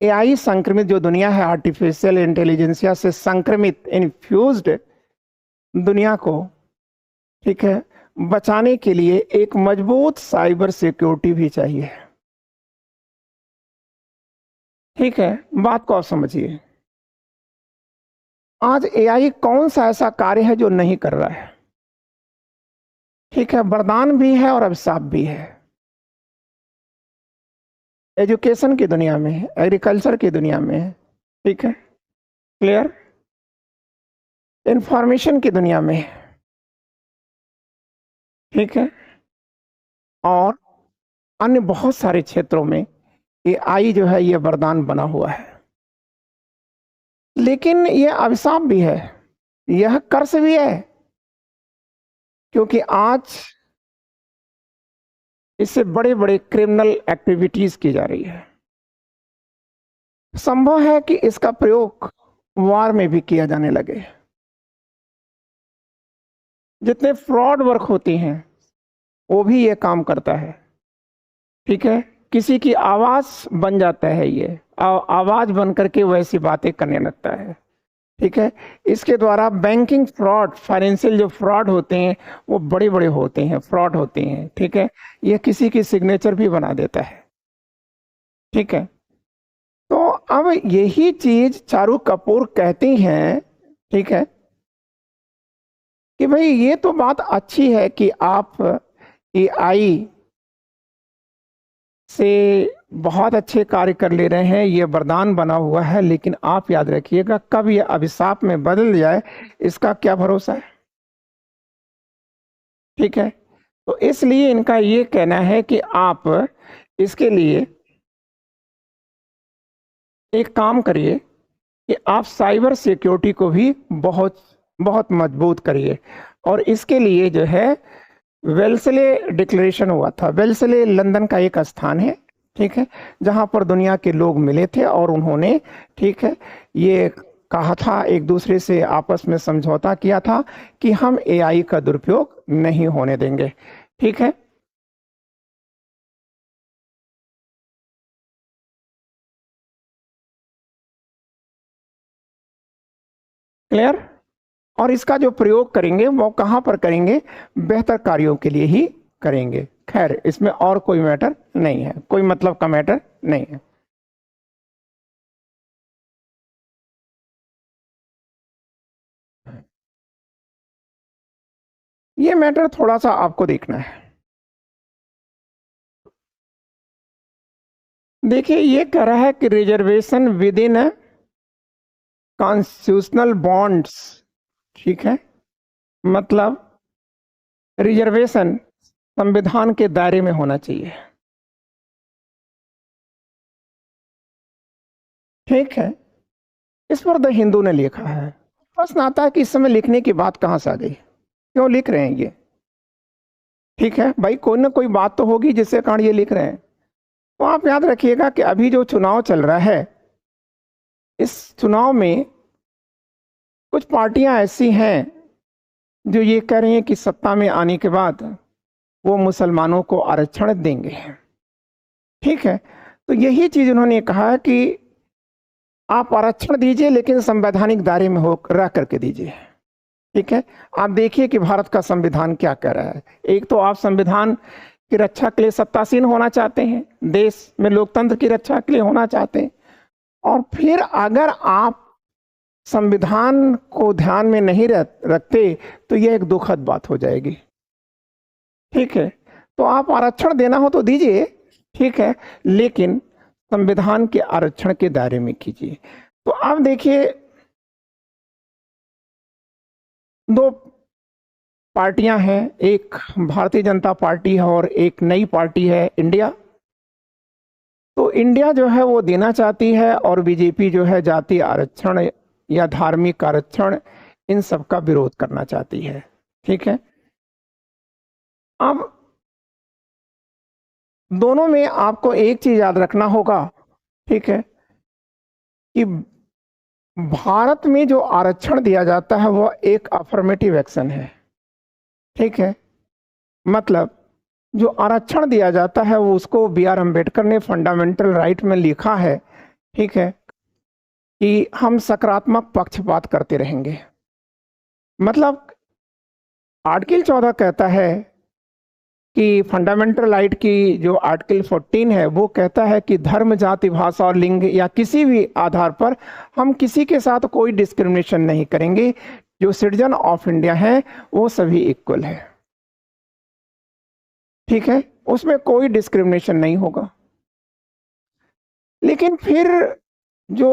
एआई संक्रमित जो दुनिया है आर्टिफिशियल इंटेलिजेंसिया से संक्रमित इन्फ्यूज्ड दुनिया को, ठीक है, बचाने के लिए एक मजबूत साइबर सिक्योरिटी भी चाहिए। ठीक है, बात को आप समझिए। आज एआई कौन सा ऐसा कार्य है जो नहीं कर रहा है? ठीक है, वरदान भी है और अभिशाप भी है। एजुकेशन की दुनिया में है, एग्रीकल्चर की दुनिया में है, ठीक है, क्लियर, इंफॉर्मेशन की दुनिया में है, ठीक है, और अन्य बहुत सारे क्षेत्रों में एआई जो है ये वरदान बना हुआ है। लेकिन ये अभिशाप भी है, यह कर्स भी है, क्योंकि आज इससे बड़े बड़े क्रिमिनल एक्टिविटीज की जा रही है। संभव है कि इसका प्रयोग वार में भी किया जाने लगे। जितने फ्रॉड वर्क होती हैं वो भी ये काम करता है। ठीक है, किसी की आवाज बन जाता है, ये आवाज बन करके वैसी बातें करने लगता है। ठीक है, इसके द्वारा बैंकिंग फ्रॉड, फाइनेंशियल जो फ्रॉड होते हैं वो बड़े बड़े होते हैं, फ्रॉड होते हैं। ठीक है, ये किसी की सिग्नेचर भी बना देता है। ठीक है, तो अब यही चीज चारू कपूर कहती हैं, ठीक है, कि भाई ये तो बात अच्छी है कि आप एआई से बहुत अच्छे कार्य कर ले रहे हैं, ये वरदान बना हुआ है, लेकिन आप याद रखिएगा कब ये अभिशाप में बदल जाए इसका क्या भरोसा है। ठीक है, तो इसलिए इनका ये कहना है कि आप इसके लिए एक काम करिए कि आप साइबर सिक्योरिटी को भी बहुत बहुत मजबूत करिए। और इसके लिए जो है वेल्सले डिक्लेरेशन हुआ था। वेल्सले लंदन का एक स्थान है, ठीक है, जहां पर दुनिया के लोग मिले थे और उन्होंने, ठीक है, ये कहा था, एक दूसरे से आपस में समझौता किया था कि हम एआई का दुरुपयोग नहीं होने देंगे। ठीक है, क्लियर। और इसका जो प्रयोग करेंगे वो कहां पर करेंगे? बेहतर कार्यों के लिए ही करेंगे। खैर, इसमें और कोई मैटर नहीं है, कोई मतलब का मैटर नहीं है। ये मैटर थोड़ा सा आपको देखना है। देखिए, ये कह रहा है कि reservation with in constitutional bonds, ठीक है, मतलब रिजर्वेशन संविधान के दायरे में होना चाहिए। ठीक है, इस पर द हिंदू ने लिखा है। प्रश्न आता है कि इस समय लिखने की बात कहां से आ गई, क्यों लिख रहे हैं ये? ठीक है भाई, कोई ना कोई बात तो होगी जिससे कारण ये लिख रहे हैं। तो आप याद रखिएगा कि अभी जो चुनाव चल रहा है, इस चुनाव में कुछ पार्टियां ऐसी हैं जो ये कह रही हैं कि सत्ता में आने के बाद वो मुसलमानों को आरक्षण देंगे। ठीक है, तो यही चीज उन्होंने कहा कि आप आरक्षण दीजिए लेकिन संवैधानिक दायरे में हो रह करके दीजिए। ठीक है, आप देखिए कि भारत का संविधान क्या कह रहा है। एक तो आप संविधान की रक्षा के लिए सत्तासीन होना चाहते हैं, देश में लोकतंत्र की रक्षा के लिए होना चाहते हैं, और फिर अगर आप संविधान को ध्यान में नहीं रखते तो यह एक दुखद बात हो जाएगी। ठीक है, तो आप आरक्षण देना हो तो दीजिए, ठीक है, लेकिन संविधान के आरक्षण के दायरे में कीजिए। तो आप देखिए, दो पार्टियां हैं, एक भारतीय जनता पार्टी है और एक नई पार्टी है इंडिया। तो इंडिया जो है वो देना चाहती है और बीजेपी जो है जातीय आरक्षण या धार्मिक आरक्षण इन सब का विरोध करना चाहती है। ठीक है, अब दोनों में आपको एक चीज याद रखना होगा, ठीक है, कि भारत में जो आरक्षण दिया जाता है वह एक अफर्मेटिव एक्शन है, ठीक है। मतलब जो आरक्षण दिया जाता है वो उसको बी.आर. अम्बेडकर ने फंडामेंटल राइट में लिखा है, ठीक है, कि हम सकारात्मक पक्षपात करते रहेंगे। मतलब आर्टिकल 14 कहता है कि फंडामेंटल राइट की जो आर्टिकल 14 है वो कहता है कि धर्म, जाति, भाषा और लिंग या किसी भी आधार पर हम किसी के साथ कोई डिस्क्रिमिनेशन नहीं करेंगे। जो सिटीजन ऑफ इंडिया है वो सभी इक्वल है, ठीक है, उसमें कोई डिस्क्रिमिनेशन नहीं होगा। लेकिन फिर जो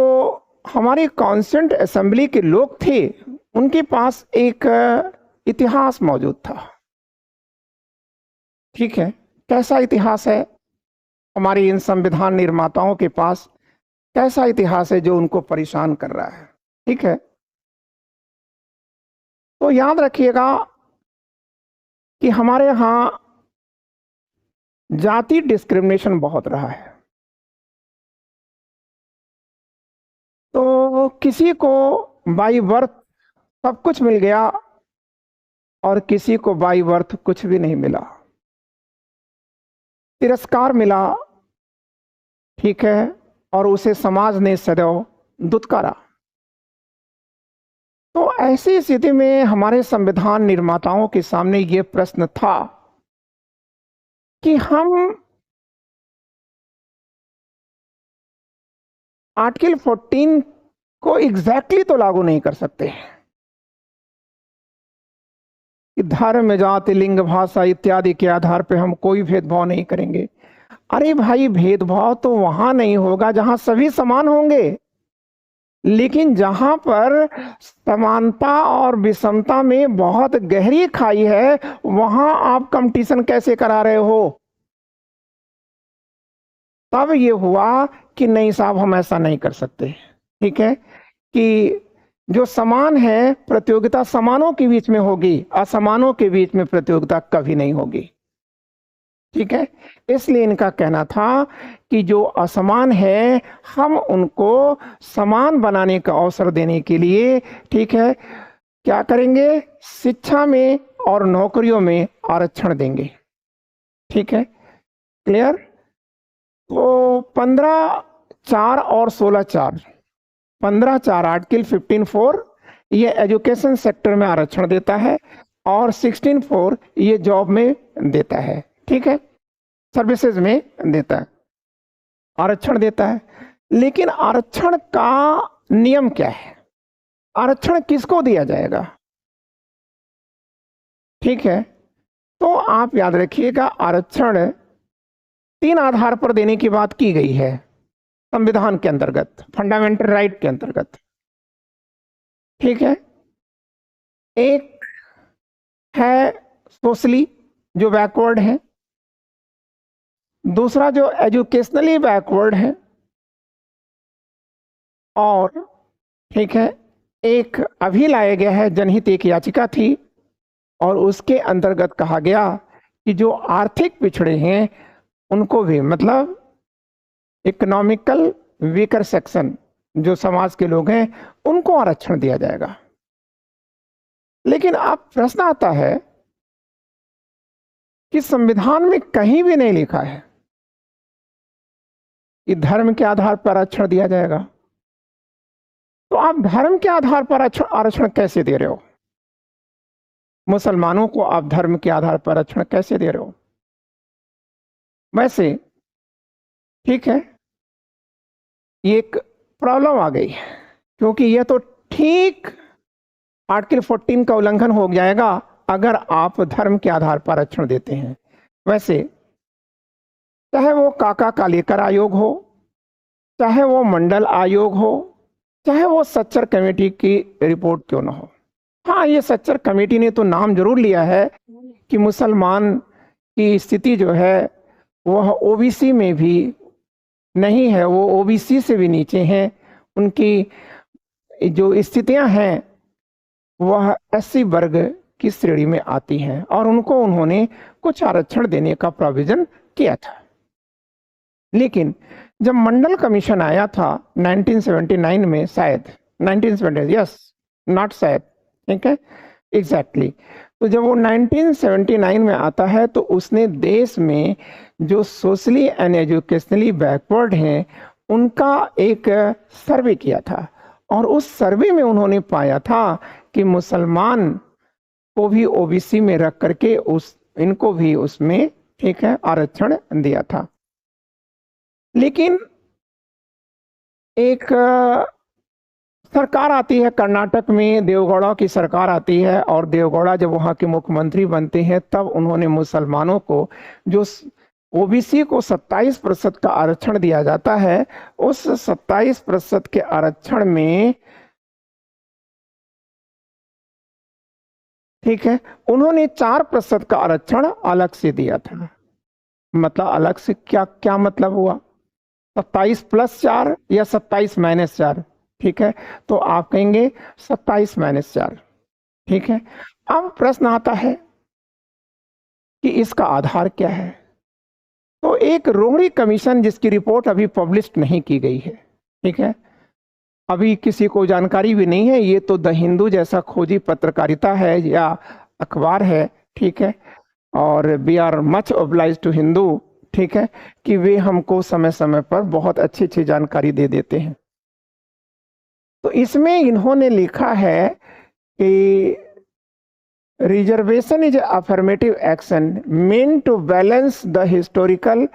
हमारी कॉन्स्टिट्यूएंट असेंबली के लोग थे उनके पास एक इतिहास मौजूद था, ठीक है। कैसा इतिहास है? हमारे इन संविधान निर्माताओं के पास कैसा इतिहास है जो उनको परेशान कर रहा है, ठीक है। तो याद रखिएगा कि हमारे यहाँ जाति डिस्क्रिमिनेशन बहुत रहा है। तो किसी को बाई बर्थ सब कुछ मिल गया और किसी को बाई बर्थ कुछ भी नहीं मिला, तिरस्कार मिला, ठीक है, और उसे समाज ने सदैव दुत्कारा। तो ऐसी स्थिति में हमारे संविधान निर्माताओं के सामने ये प्रश्न था कि हम आर्टिकल 14 को एग्जैक्टली तो लागू नहीं कर सकते कि धर्म, जाति, लिंग, भाषा इत्यादि के आधार पर हम कोई भेदभाव नहीं करेंगे। अरे भाई, भेदभाव तो वहां नहीं होगा जहां सभी समान होंगे, लेकिन जहां पर समानता और विषमता में बहुत गहरी खाई है वहां आप कंपटीशन कैसे करा रहे हो? तब ये हुआ कि नहीं साहब, हम ऐसा नहीं कर सकते, ठीक है, कि जो समान है प्रतियोगिता समानों के बीच में होगी, असमानों के बीच में प्रतियोगिता कभी नहीं होगी, ठीक है। इसलिए इनका कहना था कि जो असमान है हम उनको समान बनाने का अवसर देने के लिए, ठीक है, क्या करेंगे? शिक्षा में और नौकरियों में आरक्षण देंगे, ठीक है, क्लियर। तो 15(4) और 16(4), 15(4) आर्टिकल 15(4) ये एजुकेशन सेक्टर में आरक्षण देता है और 16(4) ये जॉब में देता है, ठीक है, सर्विसेज में देता है, आरक्षण देता है। लेकिन आरक्षण का नियम क्या है? आरक्षण किसको दिया जाएगा? ठीक है, तो आप याद रखिएगा आरक्षण 3 आधार पर देने की बात की गई है संविधान के अंतर्गत, फंडामेंटल राइट के अंतर्गत, ठीक है। एक है सोशली जो बैकवर्ड है, दूसरा जो एजुकेशनली बैकवर्ड है, और ठीक है एक अभी लाया गया है जनहित एक याचिका थी और उसके अंतर्गत कहा गया कि जो आर्थिक पिछड़े हैं उनको भी, मतलब इकोनॉमिकल वीकर सेक्शन जो समाज के लोग हैं उनको आरक्षण दिया जाएगा। लेकिन अब प्रश्न आता है कि संविधान में कहीं भी नहीं लिखा है कि धर्म के आधार पर आरक्षण दिया जाएगा, तो आप धर्म के आधार पर आरक्षण कैसे दे रहे हो? मुसलमानों को आप धर्म के आधार पर आरक्षण कैसे दे रहे हो? वैसे ठीक है, ये एक प्रॉब्लम आ गई क्योंकि यह तो ठीक आर्टिकल 14 का उल्लंघन हो जाएगा अगर आप धर्म के आधार पर आरक्षण देते हैं। वैसे चाहे वो काका कालेकर आयोग हो, चाहे वो मंडल आयोग हो, चाहे वो सच्चर कमेटी की रिपोर्ट क्यों ना हो, हाँ ये सच्चर कमेटी ने तो नाम जरूर लिया है कि मुसलमान की स्थिति जो है वह ओबीसी में भी नहीं है, वो ओबीसी से भी नीचे हैं, उनकी जो स्थितियां हैं वह एससी वर्ग की श्रेणी में आती हैं और उनको उन्होंने कुछ आरक्षण देने का प्रोविजन किया था। लेकिन जब मंडल कमीशन आया था 1979 में, शायद 1970, यस नॉट शायद, ठीक है एग्जैक्टली, तो जब वो 1979 में आता है तो उसने देश में जो सोशली एंड एजुकेशनली बैकवर्ड हैं उनका एक सर्वे किया था और उस सर्वे में उन्होंने पाया था कि मुसलमान को भी ओबीसी में रख करके इनको भी उसमें, ठीक है, आरक्षण दिया था। लेकिन एक सरकार आती है कर्नाटक में, देवगौड़ा की सरकार आती है और देवगौड़ा जब वहाँ के मुख्यमंत्री बनते हैं तब उन्होंने मुसलमानों को, जो ओबीसी को 27% का आरक्षण दिया जाता है, उस 27% के आरक्षण में, ठीक है, उन्होंने 4% का आरक्षण अलग से दिया था। मतलब अलग से क्या क्या मतलब हुआ, 27 + 4 या 27 - 4, ठीक है, तो आप कहेंगे 27 - 4, ठीक है। अब प्रश्न आता है कि इसका आधार क्या है। तो एक रोहिणी कमीशन जिसकी रिपोर्ट अभी पब्लिश नहीं की गई है, ठीक है, अभी किसी को जानकारी भी नहीं है, ये तो द हिंदू जैसा खोजी पत्रकारिता है या अखबार है, ठीक है, और we are much oblige to Hindu, ठीक है, कि वे हमको समय समय पर बहुत अच्छी अच्छी जानकारी दे देते हैं। तो इसमें इन्होंने लिखा है कि reservation is affirmative action meant to balance the historical,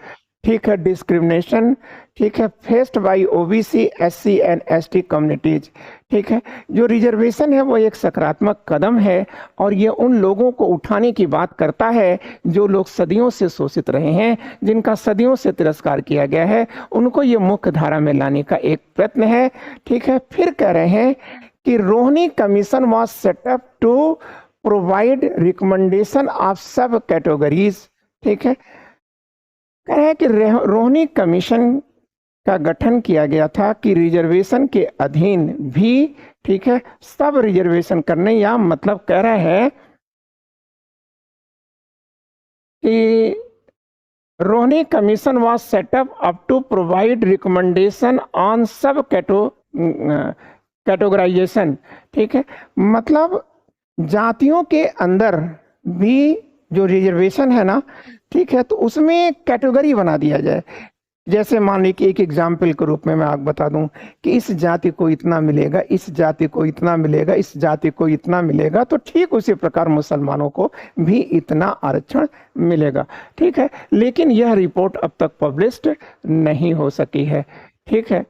ठीक है, डिस्क्रिमिनेशन, ठीक है, faced by OBC, SC and ST communities, ठीक है। जो रिजर्वेशन है वो एक सकारात्मक कदम है और ये उन लोगों को उठाने की बात करता है जो लोग सदियों से शोषित रहे हैं, जिनका सदियों से तिरस्कार किया गया है, उनको ये मुख्य धारा में लाने का एक प्रयत्न है, ठीक है। फिर कह रहे हैं कि Rohini commission was set up to provide recommendation of sub categories, ठीक है। कह रहे हैं कि रोहिणी कमीशन का गठन किया गया था कि रिजर्वेशन के अधीन भी, ठीक है, सब रिजर्वेशन करने, या मतलब कह रहे हैं कि Rohini commission was set up to provide recommendation on sub categorization, ठीक है, मतलब जातियों के अंदर भी जो रिजर्वेशन है ना, ठीक है, तो उसमें कैटेगरी बना दिया जाए। जैसे मान लीजिए कि एक एग्जाम्पल के रूप में मैं आपको बता दूं कि इस जाति को इतना मिलेगा, इस जाति को इतना मिलेगा, इस जाति को इतना मिलेगा, तो ठीक उसी प्रकार मुसलमानों को भी इतना आरक्षण मिलेगा, ठीक है। लेकिन यह रिपोर्ट अब तक पब्लिश्ड नहीं हो सकी है, ठीक है।